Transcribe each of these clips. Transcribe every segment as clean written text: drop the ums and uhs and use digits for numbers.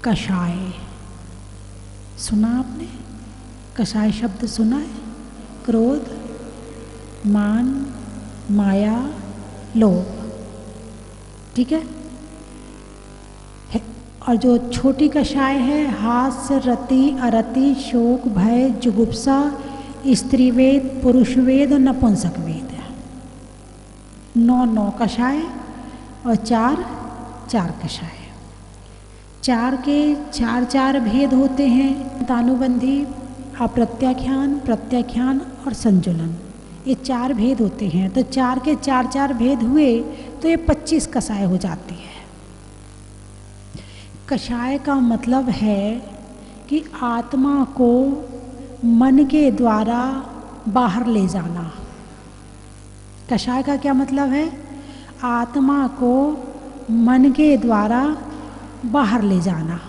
कषाय सुना आपने? कषाय शब्द सुना है? क्रोध, मान, माया, लोभ, ठीक है। और जो छोटी कषाय है, हास्य, रति, अरति, शोक, भय, जुगुप्सा, स्त्रीवेद, पुरुषवेद और नपुंसक वेद है। 9 कषाय और 4 कषाय। 4 के 4 भेद होते हैं, दानुबंधी, अप्रत्याख्यान, प्रत्याख्यान और संजुलन। ये 4 भेद होते हैं। तो 4 के 4 भेद हुए तो ये 25 कषाय हो जाती है। कषाय का मतलब है कि आत्मा को मन के द्वारा बाहर ले जाना। कषाय का क्या मतलब है? आत्मा को मन के द्वारा बाहर ले जाना,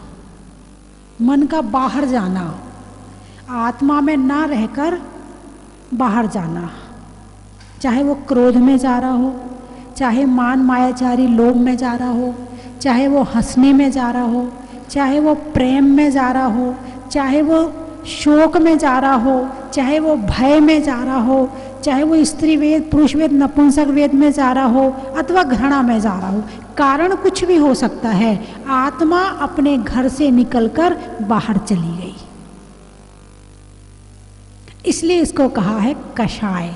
मन का बाहर जाना, आत्मा में ना रहकर बाहर जाना। चाहे वो क्रोध में जा रहा हो, चाहे मान मायाचारी लोभ में जा रहा हो, चाहे वो हंसने में जा रहा हो, चाहे वो प्रेम में जा रहा हो, चाहे वो शोक में जा रहा हो, चाहे वो भय में जा रहा हो, चाहे वो स्त्री वेद, पुरुष वेद, नपुंसक वेद में जा रहा हो अथवा घृणा में जा रहा हो। कारण कुछ भी हो सकता है। आत्मा अपने घर से निकलकर बाहर चली गई, इसलिए इसको कहा है कषाय।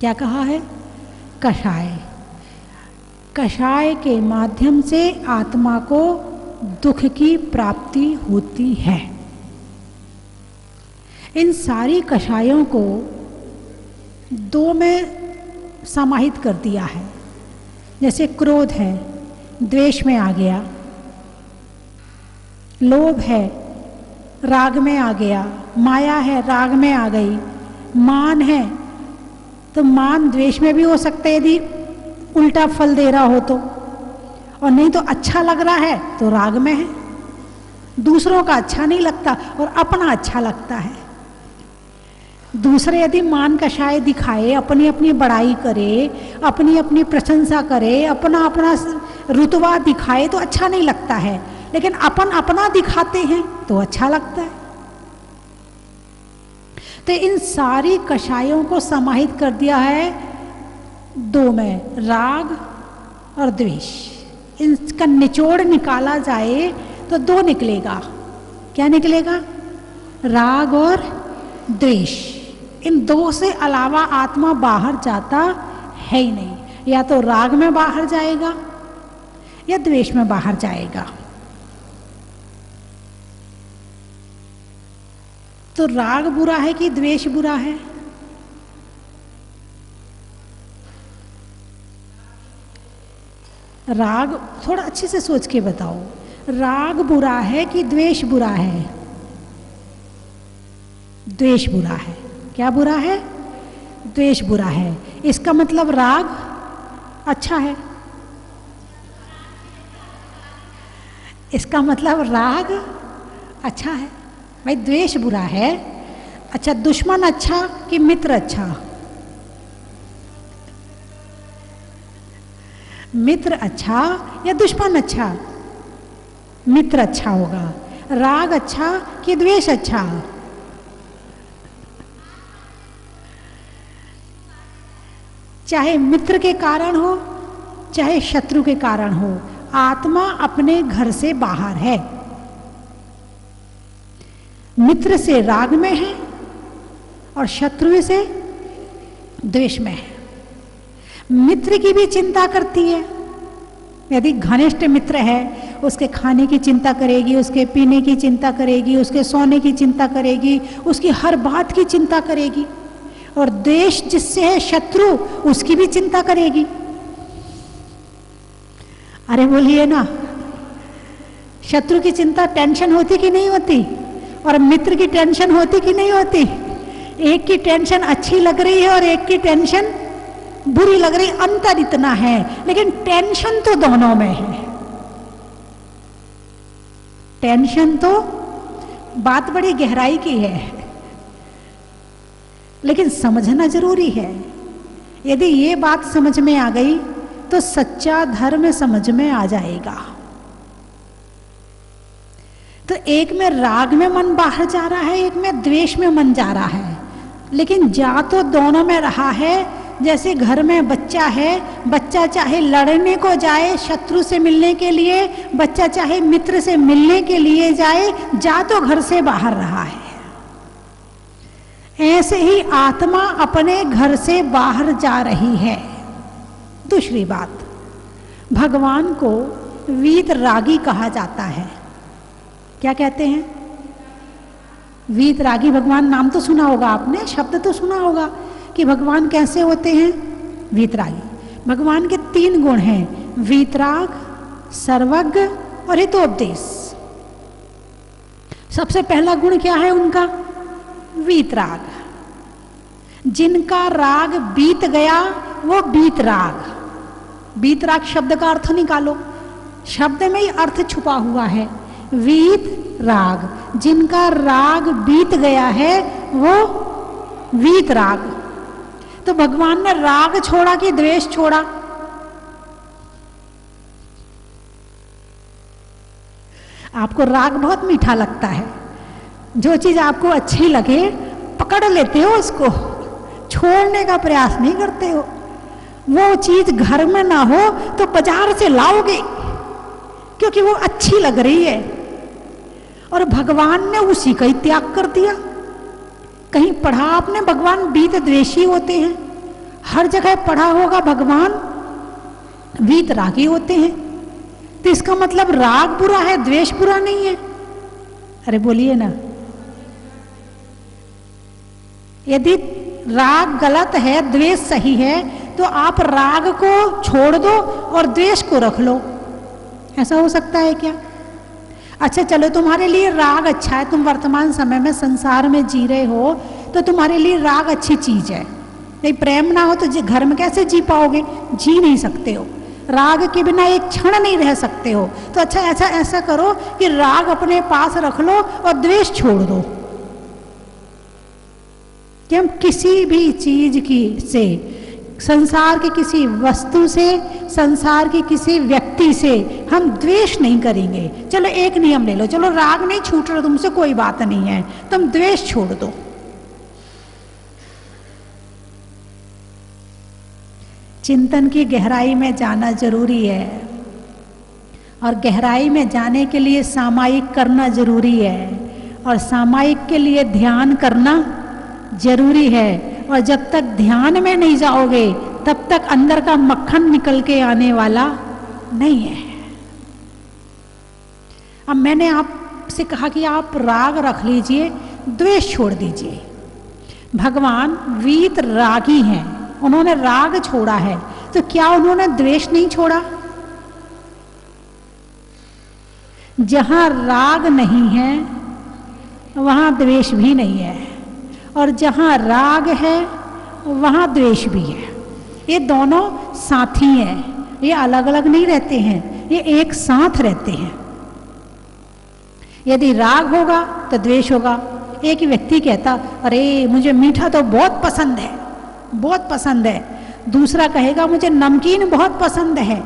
क्या कहा है? कषाय। कषाय के माध्यम से आत्मा को दुख की प्राप्ति होती है। इन सारी कषायों को 2 में समाहित कर दिया है। जैसे क्रोध है, द्वेष में आ गया, लोभ है, राग में आ गया, माया है, राग में आ गई, मान है तो मान द्वेष में भी हो सकता है यदि उल्टा फल दे रहा हो तो, और नहीं तो अच्छा लग रहा है तो राग में है। दूसरों का अच्छा नहीं लगता और अपना अच्छा लगता है। दूसरे यदि मान कषाय दिखाए, अपनी अपनी बड़ाई करे, अपनी अपनी प्रशंसा करे, अपना अपना रुतबा दिखाए तो अच्छा नहीं लगता है, लेकिन अपन अपना दिखाते हैं तो अच्छा लगता है। तो इन सारी कषायों को समाहित कर दिया है 2 में, राग और द्वेष। इनका निचोड़ निकाला जाए तो 2 निकलेगा। क्या निकलेगा? राग और द्वेष। इन 2 से अलावा आत्मा बाहर जाता है ही नहीं। या तो राग में बाहर जाएगा या द्वेष में बाहर जाएगा। तो राग बुरा है कि द्वेष बुरा है? राग, थोड़ा अच्छे से सोच के बताओ, राग बुरा है कि द्वेष बुरा है? द्वेष बुरा है। क्या बुरा है? द्वेष बुरा है। इसका मतलब राग अच्छा है। इसका मतलब राग अच्छा है। भाई द्वेष बुरा है, अच्छा दुश्मन अच्छा कि मित्र अच्छा? मित्र अच्छा या दुश्मन अच्छा? मित्र अच्छा होगा। राग अच्छा कि द्वेष अच्छा? चाहे मित्र के कारण हो चाहे शत्रु के कारण हो, आत्मा अपने घर से बाहर है। मित्र से राग में है और शत्रु से द्वेष में है। मित्र की भी चिंता करती है। यदि घनिष्ठ मित्र है, उसके खाने की चिंता करेगी, उसके पीने की चिंता करेगी, उसके सोने की चिंता करेगी, उसकी हर बात की चिंता करेगी। और द्वेष जिससे है शत्रु, उसकी भी चिंता करेगी। अरे बोलिए ना, शत्रु की चिंता टेंशन होती कि नहीं होती? और मित्र की टेंशन होती कि नहीं होती? एक की टेंशन अच्छी लग रही है और एक की टेंशन बुरी लग रही। अंतर इतना है, लेकिन टेंशन तो दोनों में है। टेंशन तो बात बड़ी गहराई की है, लेकिन समझना जरूरी है। यदि ये बात समझ में आ गई तो सच्चा धर्म समझ में आ जाएगा। तो एक में राग में मन बाहर जा रहा है, एक में द्वेष में मन जा रहा है, लेकिन जा तो दोनों में रहा है। जैसे घर में बच्चा है, बच्चा चाहे लड़ने को जाए शत्रु से मिलने के लिए, बच्चा चाहे मित्र से मिलने के लिए जाए, जा तो घर से बाहर रहा है। ऐसे ही आत्मा अपने घर से बाहर जा रही है। दूसरी बात, भगवान को वीतरागी कहा जाता है। क्या कहते हैं? वीतरागी भगवान। नाम तो सुना होगा आपने, शब्द तो सुना होगा कि भगवान कैसे होते हैं, वीतरागी। भगवान के 3 गुण हैं, वीतराग, सर्वज्ञ और हितोपदेश। सबसे पहला गुण क्या है उनका? वीतराग। जिनका राग बीत गया वो वीतराग। वीतराग शब्द का अर्थ निकालो, शब्द में ही अर्थ छुपा हुआ है। वीत राग, जिनका राग बीत गया है वो वीतराग। तो भगवान ने राग छोड़ा कि द्वेष छोड़ा? आपको राग बहुत मीठा लगता है, जो चीज आपको अच्छी लगे पकड़ लेते हो, उसको छोड़ने का प्रयास नहीं करते हो। वो चीज घर में ना हो तो बाजार से लाओगे क्योंकि वो अच्छी लग रही है। और भगवान ने उसी का ही त्याग कर दिया। कहीं पढ़ा आपने भगवान वीत द्वेषी होते हैं? हर जगह पढ़ा होगा भगवान वीतरागी होते हैं। तो इसका मतलब राग बुरा है, द्वेष बुरा नहीं है? अरे बोलिए ना। यदि राग गलत है, द्वेष सही है, तो आप राग को छोड़ दो और द्वेष को रख लो। ऐसा हो सकता है क्या? अच्छा चलो, तुम्हारे लिए राग अच्छा है, तुम वर्तमान समय में संसार में जी रहे हो, तो तुम्हारे लिए राग अच्छी चीज है। नहीं, प्रेम ना हो तो घर में कैसे जी पाओगे? जी नहीं सकते हो। राग के बिना एक क्षण नहीं रह सकते हो। तो अच्छा ऐसा करो कि राग अपने पास रख लो और द्वेष छोड़ दो। कि हम किसी भी चीज की से, संसार के किसी वस्तु से, संसार के किसी व्यक्ति से हम द्वेष नहीं करेंगे। चलो एक नियम ले लो, चलो राग नहीं छूट रहा तुमसे, कोई बात नहीं है, तुम द्वेष छोड़ दो। चिंतन की गहराई में जाना जरूरी है, और गहराई में जाने के लिए सामायिक करना जरूरी है, और सामायिक के लिए ध्यान करना जरूरी है। और जब तक ध्यान में नहीं जाओगे तब तक अंदर का मक्खन निकल के आने वाला नहीं है। अब मैंने आपसे कहा कि आप राग रख लीजिए, द्वेष छोड़ दीजिए। भगवान वीत रागी हैं, उन्होंने राग छोड़ा है, तो क्या उन्होंने द्वेष नहीं छोड़ा? जहां राग नहीं है वहां द्वेष भी नहीं है, और जहां राग है वहां द्वेष भी है। ये दोनों साथी हैं, ये अलग अलग नहीं रहते हैं, ये एक साथ रहते हैं। यदि राग होगा तो द्वेष होगा। एक व्यक्ति कहता, अरे मुझे मीठा तो बहुत पसंद है, बहुत पसंद है। दूसरा कहेगा मुझे नमकीन बहुत पसंद है।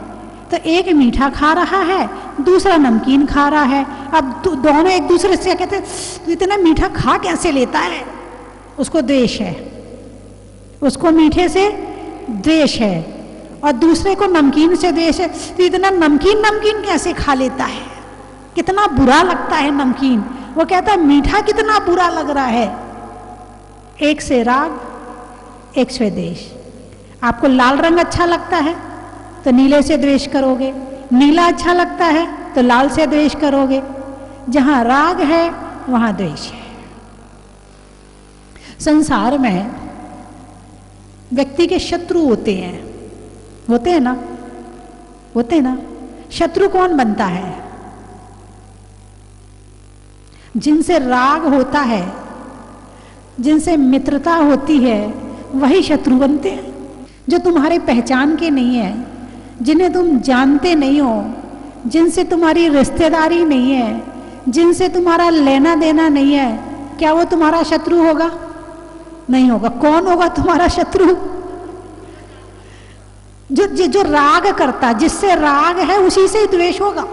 तो एक मीठा खा रहा है, दूसरा नमकीन खा रहा है। अब दोनों एक दूसरे से कहते हैं, तू इतना मीठा खा कैसे लेता है? उसको द्वेष है, उसको मीठे से द्वेष है, और दूसरे को नमकीन से द्वेष है। तो इतना नमकीन कैसे खा लेता है? कितना बुरा लगता है नमकीन। वो कहता है मीठा कितना बुरा लग रहा है। एक से राग, एक से द्वेष। आपको लाल रंग अच्छा लगता है तो नीले से द्वेष करोगे, नीला अच्छा लगता है तो लाल से द्वेष करोगे। जहां राग है वहां द्वेष है। संसार में व्यक्ति के शत्रु होते हैं, होते हैं ना, होते हैं ना। शत्रु कौन बनता है? जिनसे राग होता है, जिनसे मित्रता होती है, वही शत्रु बनते हैं। जो तुम्हारे पहचान के नहीं है, जिन्हें तुम जानते नहीं हो, जिनसे तुम्हारी रिश्तेदारी नहीं है, जिनसे तुम्हारा लेना देना नहीं है, क्या वो तुम्हारा शत्रु होगा? नहीं होगा। कौन होगा तुम्हारा शत्रु? जो राग करता, जिससे राग है उसी से द्वेष होगा।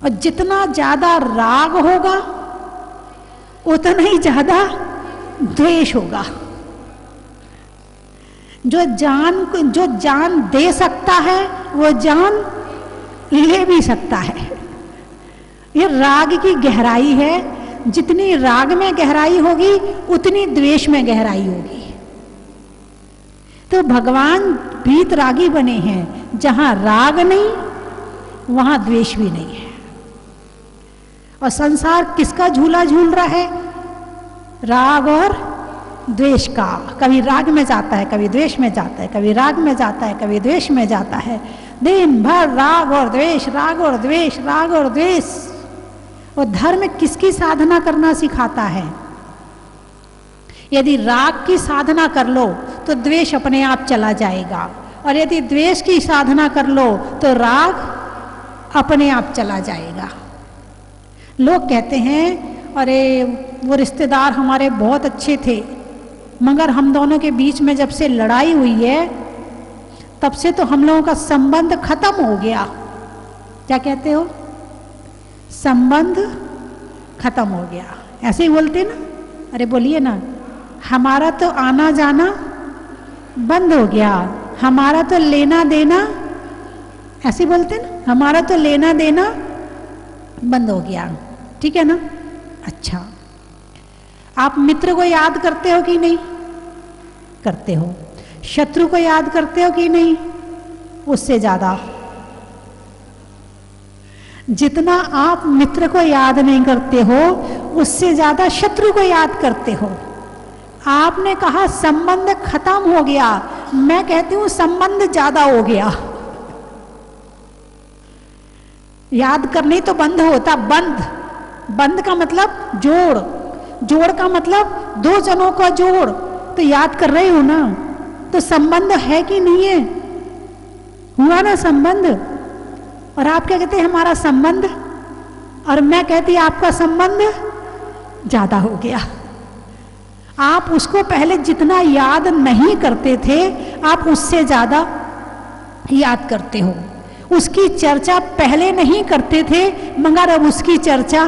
और जितना ज्यादा राग होगा उतना ही ज्यादा द्वेष होगा। जो जान दे सकता है वो जान ले भी सकता है। ये राग की गहराई है। जितनी राग में गहराई होगी उतनी द्वेष में गहराई होगी। तो भगवान वीतरागी बने हैं। जहां राग नहीं वहां द्वेष भी नहीं है। और संसार किसका झूला झूल रहा है? राग और द्वेष का। कभी राग में जाता है, कभी द्वेष में जाता है, कभी राग में जाता है, कभी द्वेष में जाता है। दिन भर राग और द्वेष, राग और द्वेष, राग और द्वेष। और धर्म किसकी साधना करना सिखाता है? यदि राग की साधना कर लो तो द्वेष अपने आप चला जाएगा, और यदि द्वेष की साधना कर लो तो राग अपने आप चला जाएगा। लोग कहते हैं अरे वो रिश्तेदार हमारे बहुत अच्छे थे, मगर हम दोनों के बीच में जब से लड़ाई हुई है तब से तो हम लोगों का संबंध खत्म हो गया। क्या कहते हो? संबंध खत्म हो गया। ऐसे ही बोलते ना? अरे बोलिए ना, हमारा तो आना जाना बंद हो गया, हमारा तो लेना देना, ऐसे बोलते ना, हमारा तो लेना देना बंद हो गया। ठीक है ना? अच्छा, आप मित्र को याद करते हो कि नहीं? करते हो। शत्रु को याद करते हो कि नहीं? उससे ज्यादा। जितना आप मित्र को याद नहीं करते हो उससे ज्यादा शत्रु को याद करते हो। आपने कहा संबंध खत्म हो गया, मैं कहती हूं संबंध ज्यादा हो गया। याद करनी तो बंद होता, बंद का मतलब जोड़, जोड़ का मतलब दो जनों का जोड़। तो याद कर रहे हो ना, तो संबंध है कि नहीं है? हुआ ना संबंध। और आप क्या कहते हैं? हमारा संबंध। और मैं कहती आपका संबंध ज्यादा हो गया। आप उसको पहले जितना याद नहीं करते थे आप उससे ज्यादा याद करते हो। उसकी चर्चा पहले नहीं करते थे मगर अब उसकी चर्चा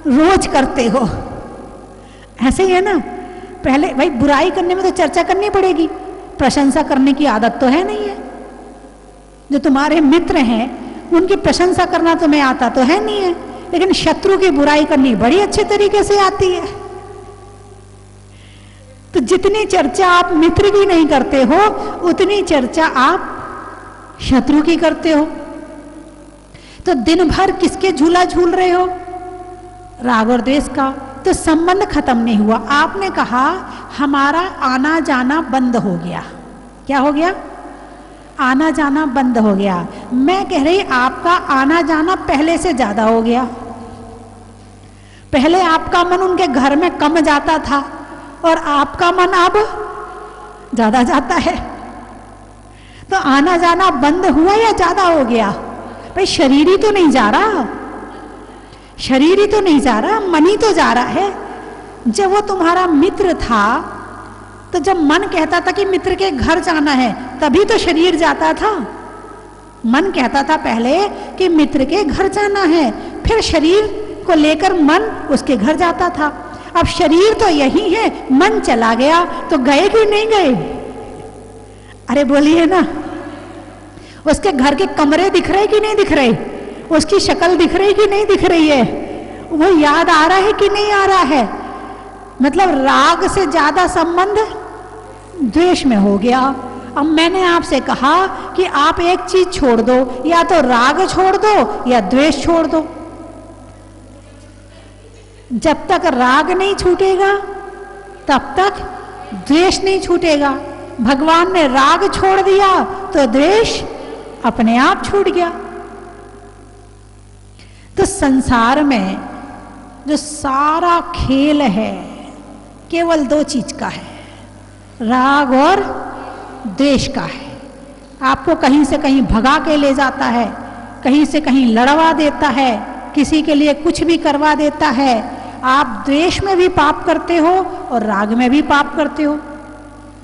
रोज करते हो। ऐसे ही है ना? पहले भाई बुराई करने में तो चर्चा करनी पड़ेगी, प्रशंसा करने की आदत तो है नहीं है। जो तुम्हारे मित्र हैं उनकी प्रशंसा करना तुम्हें आता तो है नहीं है, लेकिन शत्रु की बुराई करनी बड़ी अच्छे तरीके से आती है। तो जितनी चर्चा आप मित्र की नहीं करते हो उतनी चर्चा आप शत्रु की करते हो। तो दिन भर किसके झूला झूल रहे हो? राग और द्वेष का। तो संबंध खत्म नहीं हुआ। आपने कहा हमारा आना जाना बंद हो गया। क्या हो गया? आना जाना बंद हो गया। मैं कह रही आपका आना जाना पहले से ज्यादा हो गया। पहले आपका मन उनके घर में कम जाता था और आपका मन अब ज्यादा जाता है। तो आना जाना बंद हुआ या ज्यादा हो गया? भाई शरीर ही तो नहीं जा रहा, शरीर ही तो नहीं जा रहा, मन ही तो जा रहा है। जब वो तुम्हारा मित्र था तो जब मन कहता था कि मित्र के घर जाना है तभी तो शरीर जाता था। मन कहता था पहले कि मित्र के घर जाना है, फिर शरीर को लेकर मन उसके घर जाता था। अब शरीर तो यही है, मन चला गया तो गए कि नहीं गए? अरे बोलिए ना। उसके घर के कमरे दिख रहे कि नहीं दिख रहे? उसकी शक्ल दिख रही कि नहीं दिख रही है? वो याद आ रहा है कि नहीं आ रहा है? मतलब राग से ज्यादा संबंध द्वेष में हो गया। अब मैंने आपसे कहा कि आप एक चीज छोड़ दो, या तो राग छोड़ दो या द्वेष छोड़ दो। जब तक राग नहीं छूटेगा तब तक द्वेष नहीं छूटेगा। भगवान ने राग छोड़ दिया तो द्वेष अपने आप छूट गया। तो संसार में जो सारा खेल है केवल दो चीज का है, राग और द्वेष का है। आपको कहीं से कहीं भगा के ले जाता है, कहीं से कहीं लड़वा देता है, किसी के लिए कुछ भी करवा देता है। आप द्वेष में भी पाप करते हो और राग में भी पाप करते हो।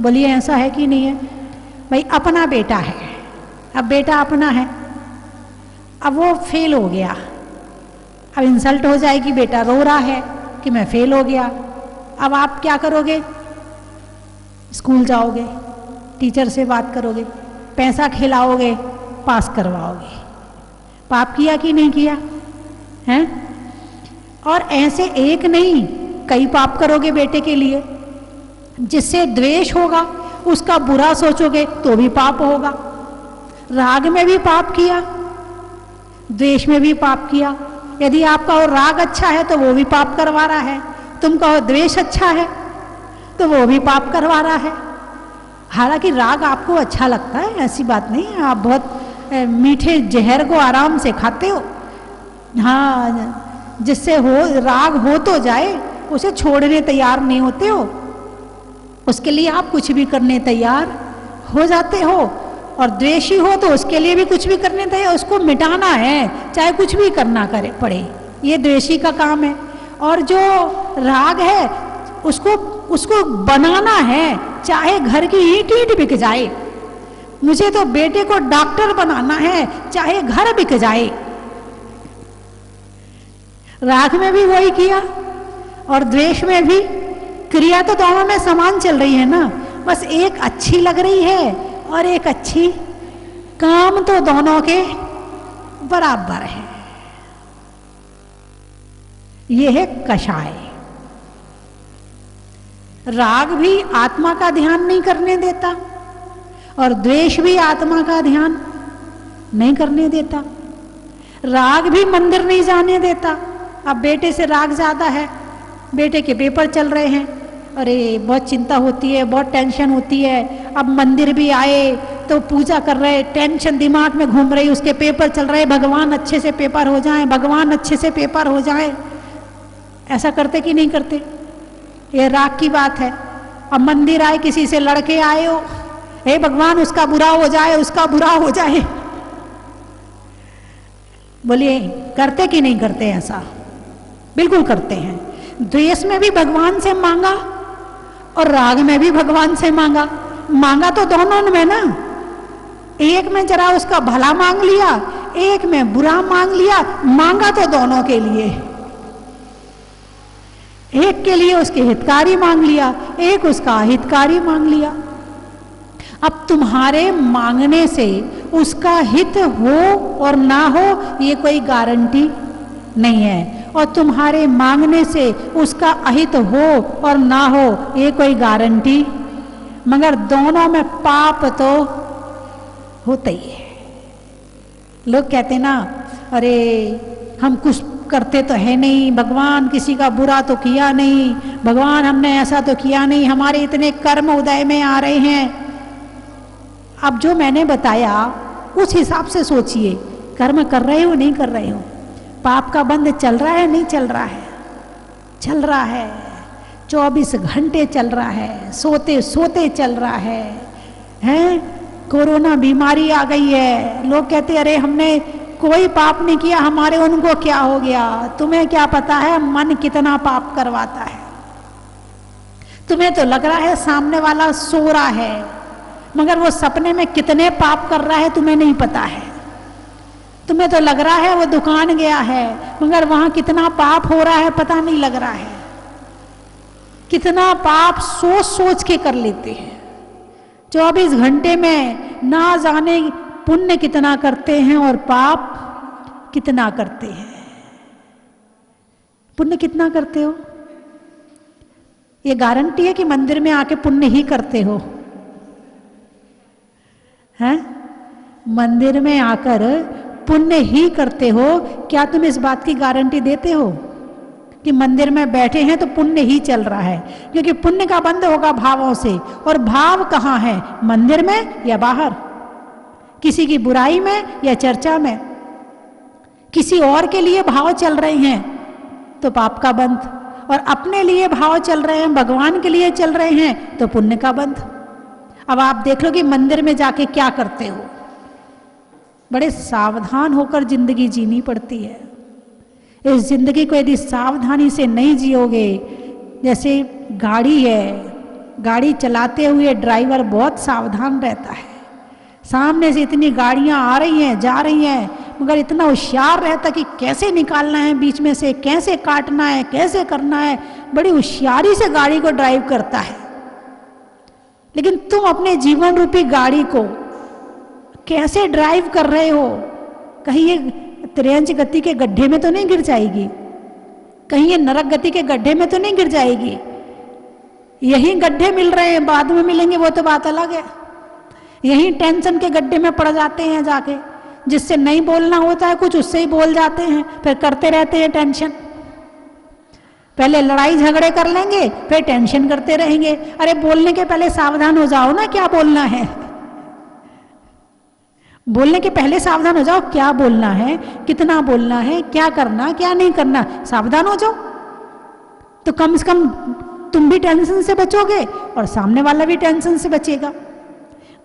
बोलिए ऐसा है कि नहीं है? भाई अपना बेटा है, अब बेटा अपना है, अब वो फेल हो गया, अब इंसल्ट हो जाएगी, बेटा रो रहा है कि मैं फेल हो गया। अब आप क्या करोगे? स्कूल जाओगे, टीचर से बात करोगे, पैसा खिलाओगे, पास करवाओगे। पाप किया कि नहीं किया? हैं? और ऐसे एक नहीं, कई पाप करोगे बेटे के लिए। जिससे द्वेष होगा उसका बुरा सोचोगे तो भी पाप होगा। राग में भी पाप किया, द्वेष में भी पाप किया। यदि आपका और राग अच्छा है तो वो भी पाप करवा रहा है, तुम कहो द्वेष अच्छा है तो वो भी पाप करवा रहा है। हालांकि राग आपको अच्छा लगता है, ऐसी बात नहीं है, आप बहुत मीठे जहर को आराम से खाते हो। हाँ, जिससे हो राग हो तो जाए, उसे छोड़ने तैयार नहीं होते हो, उसके लिए आप कुछ भी करने तैयार हो जाते हो। और द्वेषी हो तो उसके लिए भी कुछ भी करने तैयार, उसको मिटाना है चाहे कुछ भी करना करे पड़े, ये द्वेषी का काम है। और जो राग है उसको बनाना है, चाहे घर की ईंट ईंट बिक जाए। मुझे तो बेटे को डॉक्टर बनाना है, चाहे घर बिक जाए। राग में भी वही किया और द्वेष में भी। क्रिया तो दोनों में समान चल रही है ना, बस एक अच्छी लग रही है और एक अच्छी, काम तो दोनों के बराबर है। यह है कषाय। राग भी आत्मा का ध्यान नहीं करने देता और द्वेष भी आत्मा का ध्यान नहीं करने देता। राग भी मंदिर नहीं जाने देता। अब बेटे से राग ज्यादा है, बेटे के पेपर चल रहे हैं, अरे बहुत चिंता होती है, बहुत टेंशन होती है। अब मंदिर भी आए तो पूजा कर रहे, टेंशन दिमाग में घूम रही, उसके पेपर चल रहे, भगवान अच्छे से पेपर हो जाए, भगवान अच्छे से पेपर हो जाए। ऐसा करते कि नहीं करते? ये राग की बात है। अब मंदिर आए, किसी से लड़के आए हो, हे भगवान उसका बुरा हो जाए, उसका बुरा हो जाए। बोलिए करते कि नहीं करते? ऐसा बिल्कुल करते हैं। द्वेष में भी भगवान से मांगा और राग में भी भगवान से मांगा। मांगा तो दोनों में ना, एक में जरा उसका भला मांग लिया, एक में बुरा मांग लिया। मांगा तो दोनों के लिए, एक के लिए उसके हितकारी मांग लिया, एक उसका अहितकारी मांग लिया। अब तुम्हारे मांगने से उसका हित हो और ना हो ये कोई गारंटी नहीं है, और तुम्हारे मांगने से उसका अहित हो और ना हो ये कोई गारंटी, मगर दोनों में पाप तो होता ही है। लोग कहते ना, अरे हम कुछ करते तो है नहीं, भगवान किसी का बुरा तो किया नहीं, भगवान हमने ऐसा तो किया नहीं, हमारे इतने कर्म उदय में आ रहे हैं। अब जो मैंने बताया उस हिसाब से सोचिए, कर्म कर रहे हो नहीं कर रहे हो, पाप का बंध चल रहा है नहीं चल रहा है? चल रहा है, 24 घंटे चल रहा है, सोते सोते चल रहा है। हैं? कोरोना बीमारी आ गई है, लोग कहते अरे हमने कोई पाप नहीं किया, हमारे उनको क्या हो गया? तुम्हें क्या पता है मन कितना पाप करवाता है? तुम्हें तो लग रहा है सामने वाला सो रहा है, मगर वो सपने में कितने पाप कर रहा है तुम्हें नहीं पता है। तुम्हें तो लग रहा है वो दुकान गया है, मगर वहां कितना पाप हो रहा है पता नहीं लग रहा है। कितना पाप सोच सोच के कर लेते हैं। 24 घंटे में ना जाने पुण्य कितना करते हैं और पाप कितना करते हैं। पुण्य कितना करते हो? ये गारंटी है कि मंदिर में आके पुण्य ही करते हो? हैं? मंदिर में आकर पुण्य ही करते हो? क्या तुम इस बात की गारंटी देते हो कि मंदिर में बैठे हैं तो पुण्य ही चल रहा है? क्योंकि पुण्य का बंध होगा भावों से, और भाव कहाँ है? मंदिर में या बाहर? किसी की बुराई में या चर्चा में? किसी और के लिए भाव चल रहे हैं तो पाप का बंध, और अपने लिए भाव चल रहे हैं, भगवान के लिए चल रहे हैं तो पुण्य का बंध। अब आप देख लो कि मंदिर में जाके क्या करते हो। बड़े सावधान होकर जिंदगी जीनी पड़ती है। इस जिंदगी को यदि सावधानी से नहीं जियोगे, जैसे गाड़ी है, गाड़ी चलाते हुए ड्राइवर बहुत सावधान रहता है। सामने से इतनी गाड़ियां आ रही हैं जा रही हैं, मगर इतना होशियार रहता कि कैसे निकालना है बीच में से, कैसे काटना है, कैसे करना है, बड़ी होशियारी से गाड़ी को ड्राइव करता है। लेकिन तुम अपने जीवन रूपी गाड़ी को कैसे ड्राइव कर रहे हो? कहीं ये तिरंज गति के गड्ढे में तो नहीं गिर जाएगी? कहीं ये नरक गति के गड्ढे में तो नहीं गिर जाएगी? यही गड्ढे मिल रहे हैं, बाद में मिलेंगे वो तो बात अलग है। यही टेंशन के गड्ढे में पड़ जाते हैं जाके, जिससे नहीं बोलना होता है कुछ उससे ही बोल जाते हैं, फिर करते रहते हैं टेंशन। पहले लड़ाई झगड़े कर लेंगे, फिर टेंशन करते रहेंगे। अरे बोलने के पहले सावधान हो जाओ ना, क्या बोलना है। बोलने के पहले सावधान हो जाओ, क्या बोलना है, कितना बोलना है, क्या करना क्या नहीं करना, सावधान हो जाओ। तो कम से कम तुम भी टेंशन से बचोगे और सामने वाला भी टेंशन से बचेगा।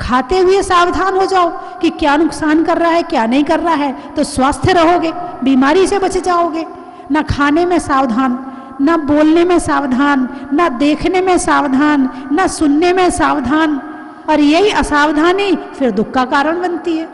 खाते हुए सावधान हो जाओ कि क्या नुकसान कर रहा है क्या नहीं कर रहा है, तो स्वस्थ रहोगे, बीमारी से बच जाओगे। ना खाने में सावधान, ना बोलने में सावधान, ना देखने में सावधान, ना सुनने में सावधान, और यही असावधानी फिर दुख का कारण बनती है,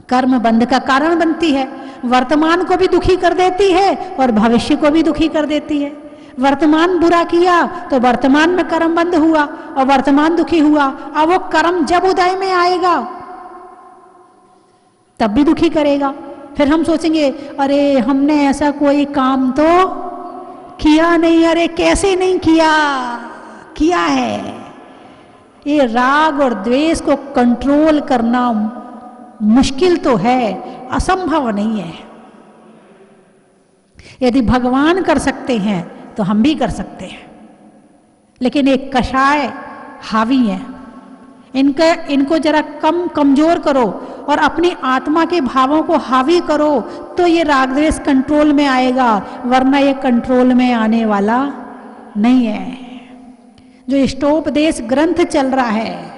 कर्म बंध का कारण बनती है। वर्तमान को भी दुखी कर देती है और भविष्य को भी दुखी कर देती है। वर्तमान बुरा किया तो वर्तमान में कर्म बंध हुआ और वर्तमान दुखी हुआ। अब वो कर्म जब उदय में आएगा तब भी दुखी करेगा। फिर हम सोचेंगे अरे हमने ऐसा कोई काम तो किया नहीं, अरे कैसे नहीं किया, किया है। ये राग और द्वेष को कंट्रोल करना मुश्किल तो है, असंभव नहीं है। यदि भगवान कर सकते हैं तो हम भी कर सकते हैं। लेकिन एक कषाय हावी है, इनको जरा कमजोर करो और अपनी आत्मा के भावों को हावी करो तो ये राग द्वेष कंट्रोल में आएगा, वरना ये कंट्रोल में आने वाला नहीं है। जो इष्टोपदेश ग्रंथ चल रहा है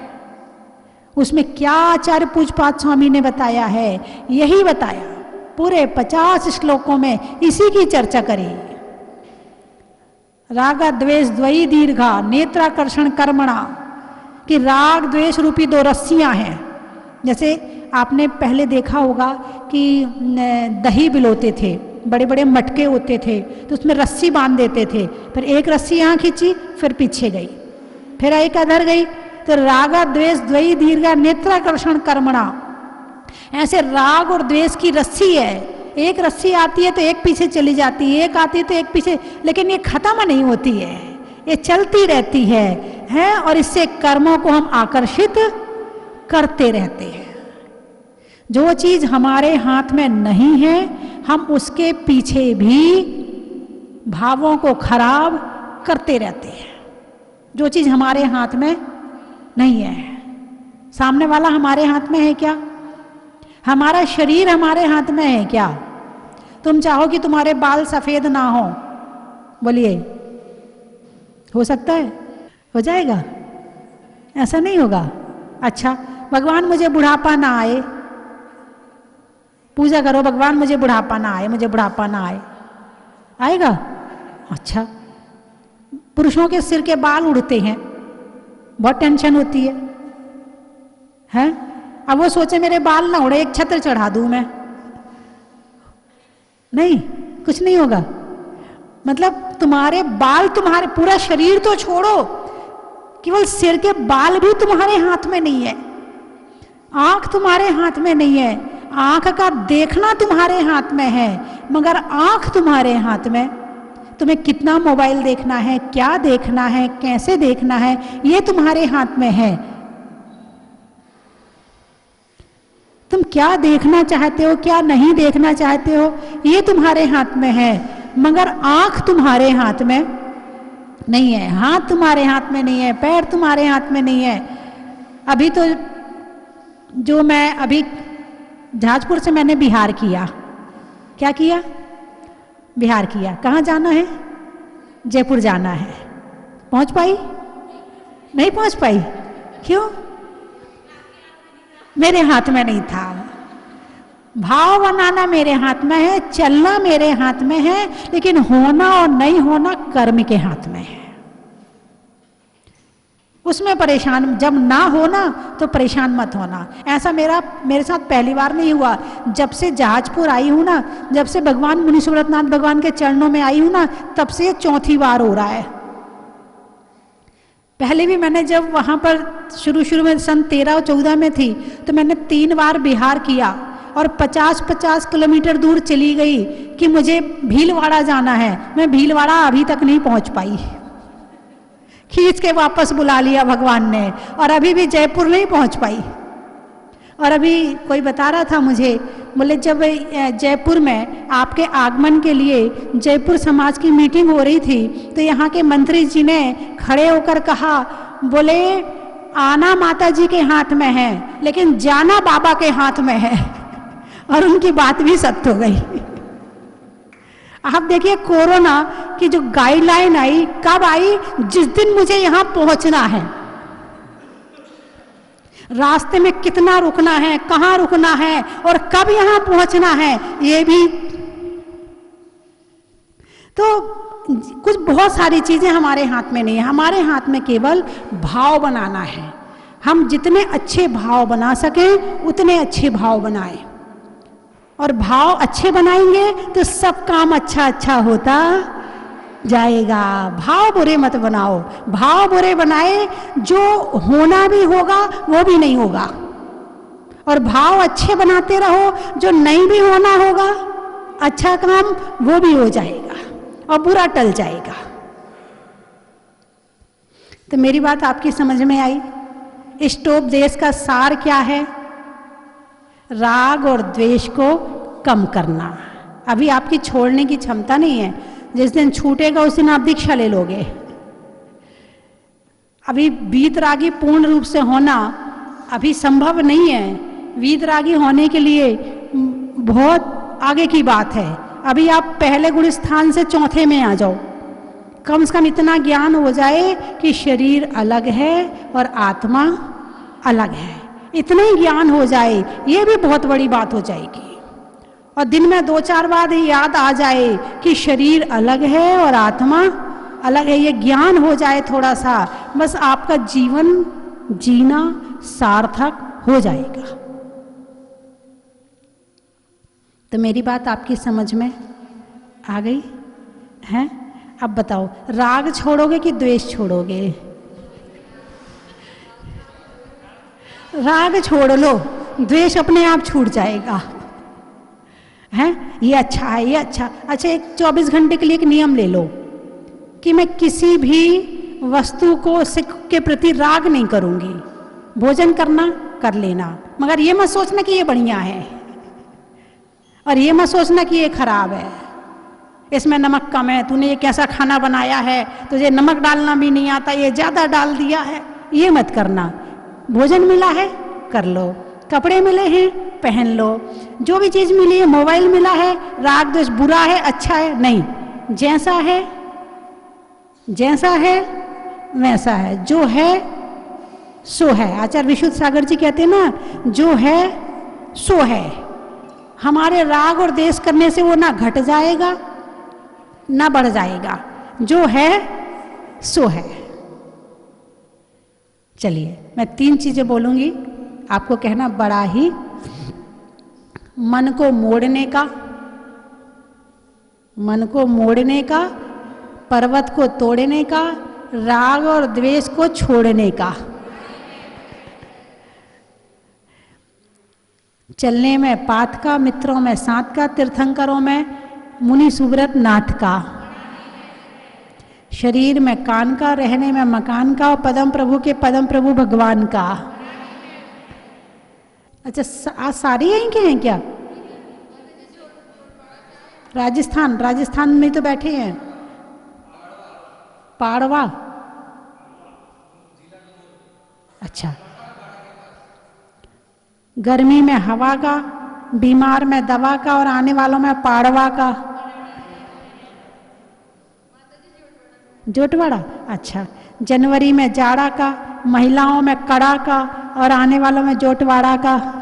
उसमें क्या आचार्य पूज्यपाद स्वामी ने बताया है, यही बताया। पूरे 50 श्लोकों में इसी की चर्चा करी। राग द्वेष द्वयी दीर्घा नेत्राकर्षण कर्मणा, कि राग द्वेष रूपी दो रस्सियां हैं। जैसे आपने पहले देखा होगा कि दही बिलोते थे, बड़े बड़े मटके होते थे तो उसमें रस्सी बांध देते थे, फिर एक रस्सी यहाँ खींची फिर पीछे गई, फिर एक अधर गई, तो राग द्वेष द्वयी दीर्घा नेत्राकर्षण कर्मणा। ऐसे राग और द्वेष की रस्सी है, एक रस्सी आती है तो एक पीछे चली जाती है, एक आती है तो एक पीछे, लेकिन ये खत्म नहीं होती है, ये चलती रहती है और इससे कर्मों को हम आकर्षित करते रहते हैं। जो चीज हमारे हाथ में नहीं है हम उसके पीछे भी भावों को खराब करते रहते हैं। जो चीज हमारे हाथ में नहीं है, सामने वाला हमारे हाथ में है क्या? हमारा शरीर हमारे हाथ में है क्या? तुम चाहो कि तुम्हारे बाल सफेद ना हो, बोलिए हो सकता है? हो जाएगा? ऐसा नहीं होगा। अच्छा, भगवान मुझे बुढ़ापा ना आए, पूजा करो भगवान मुझे बुढ़ापा ना आए, मुझे बुढ़ापा ना आए, आएगा? अच्छा, पुरुषों के सिर के बाल उड़ते हैं, बहुत टेंशन होती है, हैं? अब वो सोचे मेरे बाल ना उड़े, एक छत्र चढ़ा दूं मैं, नहीं, कुछ नहीं होगा। मतलब तुम्हारे बाल, तुम्हारे पूरा शरीर तो छोड़ो, केवल सिर के बाल भी तुम्हारे हाथ में नहीं है, आंख तुम्हारे हाथ में नहीं है, आंख का देखना तुम्हारे हाथ में है, मगर आंख तुम्हारे हाथ में, तुम्हें कितना मोबाइल देखना है, क्या देखना है, कैसे देखना है, ये तुम्हारे हाथ में है। तुम क्या देखना चाहते हो, क्या नहीं देखना चाहते हो, ये तुम्हारे हाथ में है, मगर आंख तुम्हारे हाथ में नहीं है, हाथ तुम्हारे हाथ में नहीं है, पैर तुम्हारे हाथ में नहीं है। अभी तो जो मैं अभी जहाजपुर से मैंने बिहार किया, क्या किया? बिहार किया। कहाँ जाना है? जयपुर जाना है। पहुंच पाई? नहीं पहुंच पाई। क्यों? मेरे हाथ में नहीं था। भाव बनाना मेरे हाथ में है, चलना मेरे हाथ में है, लेकिन होना और नहीं होना कर्म के हाथ में है। उसमें परेशान जब ना हो ना तो परेशान मत होना। ऐसा मेरे साथ पहली बार नहीं हुआ। जब से जहाजपुर आई हूँ ना, जब से भगवान मुनि सुब्रतनाथ भगवान के चरणों में आई हूँ ना, तब से ये चौथी बार हो रहा है। पहले भी मैंने जब वहाँ पर शुरू में सन 13 और 14 में थी तो मैंने 3 बार बिहार किया और 50-50 किलोमीटर दूर चली गई कि मुझे भीलवाड़ा जाना है। मैं भीलवाड़ा अभी तक नहीं पहुँच पाई, खींच के वापस बुला लिया भगवान ने, और अभी भी जयपुर नहीं पहुँच पाई। और अभी कोई बता रहा था मुझे, बोले जब जयपुर में आपके आगमन के लिए जयपुर समाज की मीटिंग हो रही थी तो यहाँ के मंत्री जी ने खड़े होकर कहा, बोले आना माता जी के हाथ में है लेकिन जाना बाबा के हाथ में है। और उनकी बात भी सत्य हो गई। आप देखिए कोरोना की जो गाइडलाइन आई, कब आई? जिस दिन मुझे यहाँ पहुँचना है। रास्ते में कितना रुकना है, कहाँ रुकना है और कब यहाँ पहुँचना है, ये भी। तो कुछ बहुत सारी चीज़ें हमारे हाथ में नहीं है। हमारे हाथ में केवल भाव बनाना है। हम जितने अच्छे भाव बना सकें उतने अच्छे भाव बनाएं, और भाव अच्छे बनाएंगे तो सब काम अच्छा अच्छा होता जाएगा। भाव बुरे मत बनाओ। भाव बुरे बनाए जो होना भी होगा वो भी नहीं होगा, और भाव अच्छे बनाते रहो, जो नहीं भी होना होगा अच्छा काम वो भी हो जाएगा और बुरा टल जाएगा। तो मेरी बात आपकी समझ में आई? इष्टोपदेश का सार क्या है? राग और द्वेष को कम करना। अभी आपकी छोड़ने की क्षमता नहीं है, जिस दिन छूटेगा उस दिन आप दीक्षा ले लोगे। अभी वीतरागी पूर्ण रूप से होना अभी संभव नहीं है। वीतरागी होने के लिए बहुत आगे की बात है। अभी आप पहले गुण स्थान से चौथे में आ जाओ। कम से कम इतना ज्ञान हो जाए कि शरीर अलग है और आत्मा अलग है। इतना ही ज्ञान हो जाए, ये भी बहुत बड़ी बात हो जाएगी। और दिन में 2-4 बार ही याद आ जाए कि शरीर अलग है और आत्मा अलग है, ये ज्ञान हो जाए थोड़ा सा, बस आपका जीवन जीना सार्थक हो जाएगा। तो मेरी बात आपकी समझ में आ गई है? अब बताओ, राग छोड़ोगे कि द्वेष छोड़ोगे? राग छोड़ लो, द्वेष अपने आप छूट जाएगा। है ये अच्छा है, ये अच्छा। एक 24 घंटे के लिए एक नियम ले लो कि मैं किसी भी वस्तु को के प्रति राग नहीं करूंगी। भोजन करना कर लेना, मगर ये मत सोचना कि ये बढ़िया है, और ये मत सोचना कि ये खराब है, इसमें नमक कम है, तूने ये कैसा खाना बनाया है, तुझे नमक डालना भी नहीं आता, ये ज़्यादा डाल दिया है। ये मत करना। भोजन मिला है कर लो, कपड़े मिले हैं पहन लो, जो भी चीज़ मिली है, मोबाइल मिला है, राग द्वेष बुरा है अच्छा है नहीं, जैसा है वैसा है, जो है सो है। आचार्य विशुद्ध सागर जी कहते हैं ना, जो है सो है। हमारे राग और द्वेष करने से वो ना घट जाएगा ना बढ़ जाएगा, जो है सो है। चलिए मैं 3 चीजें बोलूंगी, आपको कहना बड़ा ही। मन को मोड़ने का, पर्वत को तोड़ने का, राग और द्वेष को छोड़ने का। चलने में पाथ का, मित्रों में साथ का, तीर्थंकरों में मुनि सुब्रत नाथ का, शरीर में कान का, रहने में मकान का, और पदम प्रभु के पदम प्रभु भगवान का। अच्छा, आज सारे यहीं के हैं क्या? राजस्थान में तो बैठे हैं। पाड़वा, अच्छा। गर्मी में हवा का, बीमार में दवा का, और आने वालों में पाड़वा का। जोटवाड़ा, अच्छा। जनवरी में जाड़ा का, महिलाओं में कड़ा का, और आने वालों में जोटवाड़ा का।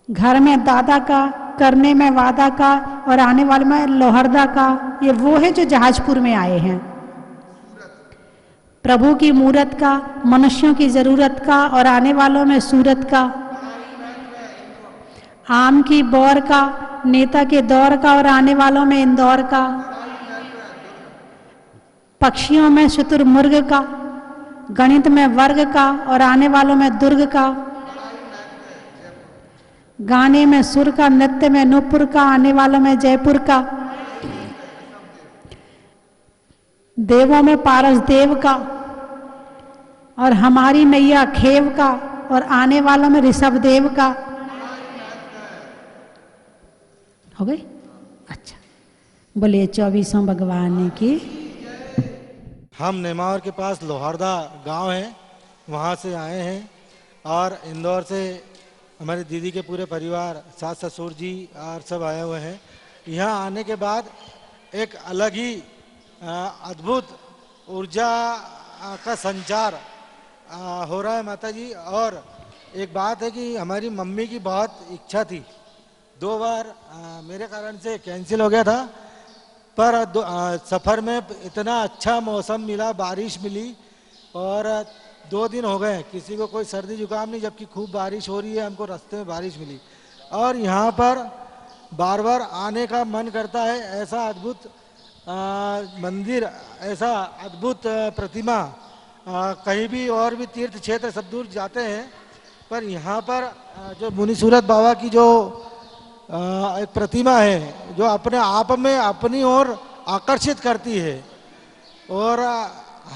घर में दादा का, करने में वादा का, और आने वाले में लोहरदा का। ये वो है जो जहाजपुर में आए हैं। प्रभु की मूरत का, मनुष्यों की जरूरत का और आने वालों में सूरत का, आम की बौर का, नेता के दौर का और आने वालों में इंदौर का, पक्षियों में शुतुरमुर्ग का, गणित में वर्ग का और आने वालों में दुर्ग का, गाने में सुर का, नृत्य में नूपुर का, आने वालों में जयपुर का, देवों में पारस देव का और हमारी नैया खेव का और आने वालों में ऋषभ देव का। हो गई? अच्छा, बोलिए 24वां भगवान की। हम नेमावर के पास लोहारदा गांव है, वहाँ से आए हैं और इंदौर से हमारी दीदी के पूरे परिवार, सास ससुर जी और सब आए हुए हैं। यहाँ आने के बाद एक अलग ही अद्भुत ऊर्जा का संचार हो रहा है माता जी। और एक बात है कि हमारी मम्मी की बहुत इच्छा थी, 2 बार मेरे कारण से कैंसिल हो गया था, पर सफ़र में इतना अच्छा मौसम मिला, बारिश मिली और 2 दिन हो गए किसी को कोई सर्दी जुकाम नहीं, जबकि खूब बारिश हो रही है। हमको रास्ते में बारिश मिली और यहाँ पर बार बार आने का मन करता है। ऐसा अद्भुत मंदिर, ऐसा अद्भुत प्रतिमा, कहीं भी और भी तीर्थ क्षेत्र सब दूर जाते हैं, पर यहाँ पर जो मुनि सूरत बाबा की जो एक प्रतिमा है जो अपने आप में अपनी ओर आकर्षित करती है। और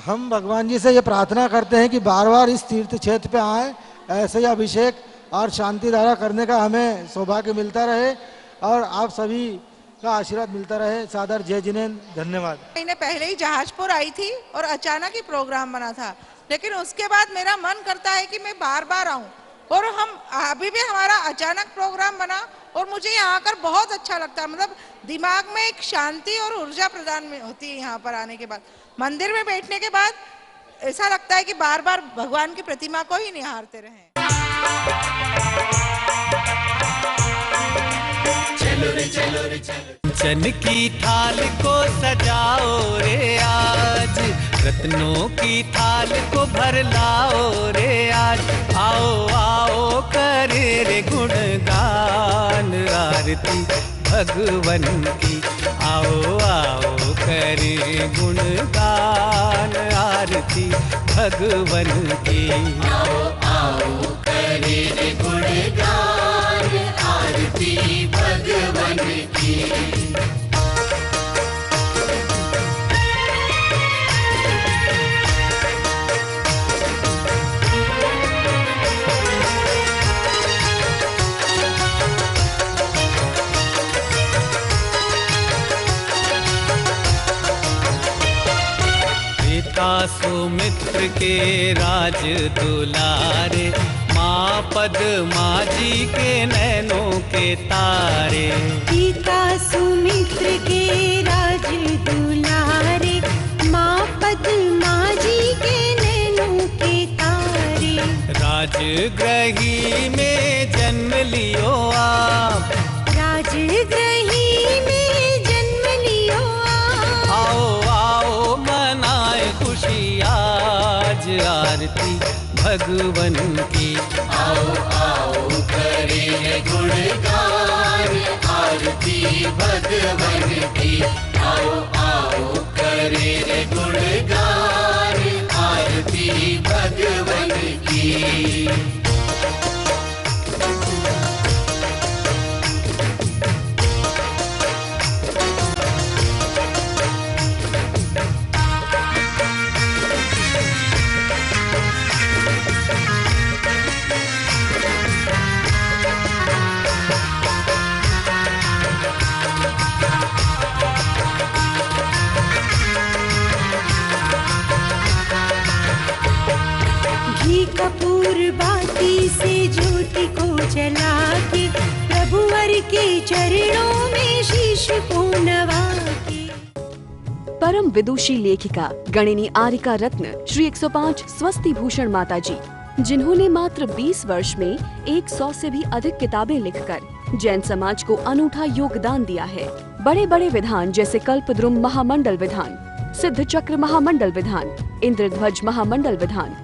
हम भगवान जी से ये प्रार्थना करते हैं कि बार बार इस तीर्थ क्षेत्र पे आए, ऐसे ही अभिषेक और शांति धारा करने का हमें सौभाग्य मिलता रहे और आप सभी का आशीर्वाद मिलता रहे। सादर जय जिनेन्द्र, धन्यवाद। महीने पहले ही जहाजपुर आई थी और अचानक ही प्रोग्राम बना था, लेकिन उसके बाद मेरा मन करता है कि मैं बार बार आऊं और हम अभी भी हमारा अचानक प्रोग्राम बना और मुझे यहाँ आकर बहुत अच्छा लगता है। मतलब दिमाग में एक शांति और ऊर्जा प्रदान में होती है यहाँ पर आने के बाद। मंदिर में बैठने के बाद ऐसा लगता है कि बार बार भगवान की प्रतिमा को ही निहारते रहें। चलो रे चलो रे चलो, चन की थाल को सजाओ रे आज, रत्नों की थाल को भर लाओ रे आज। आओ आओ करे रे गुणगान आरती भगवन की, आओ आओ करे गुणगान आरती भगवन की। आओ आओ करे रे गुणगान आरती भगवन की। सुमित्र के राज दुलारे, माँ पद्मा जी के नैनों के तारे। पिता सुमित्र के राज दुलारे, माँ पद्मा जी के नैनों के तारे। राजगृही में जन्म लियो आप, राजगृही में जन्म लियो आप। आओ आओ मनाए खुशी आज आरती भगवन की। आओ आओ करे गुणगान आरती भगवन की। आओ आओ करे गुणगान आरती भगवन की। कपूर बाती से ज्योति को जला के, प्रभुवर के चरणों में शीश को नवा के। परम विदुषी लेखिका गणिनी आरिका रत्न श्री 105 स्वस्ति भूषण माता जी, जिन्होंने मात्र 20 वर्ष में 100 से भी अधिक किताबें लिखकर जैन समाज को अनूठा योगदान दिया है। बड़े बड़े विधान जैसे कल्पद्रुम महामंडल विधान, सिद्ध चक्र महामंडल विधान, इंद्रध्वज महामंडल विधान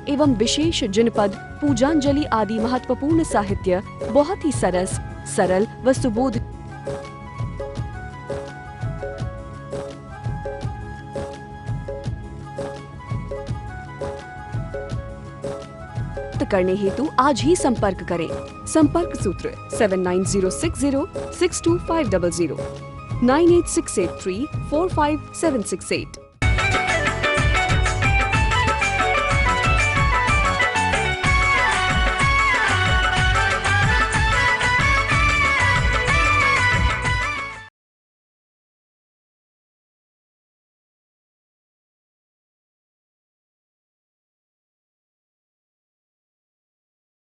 एवं विशेष जिनपद, पूजांजलि आदि महत्वपूर्ण साहित्य बहुत ही सरस, सरल व सुबोध करने हेतु आज ही संपर्क करें। संपर्क सूत्र 7906062500 98683456768।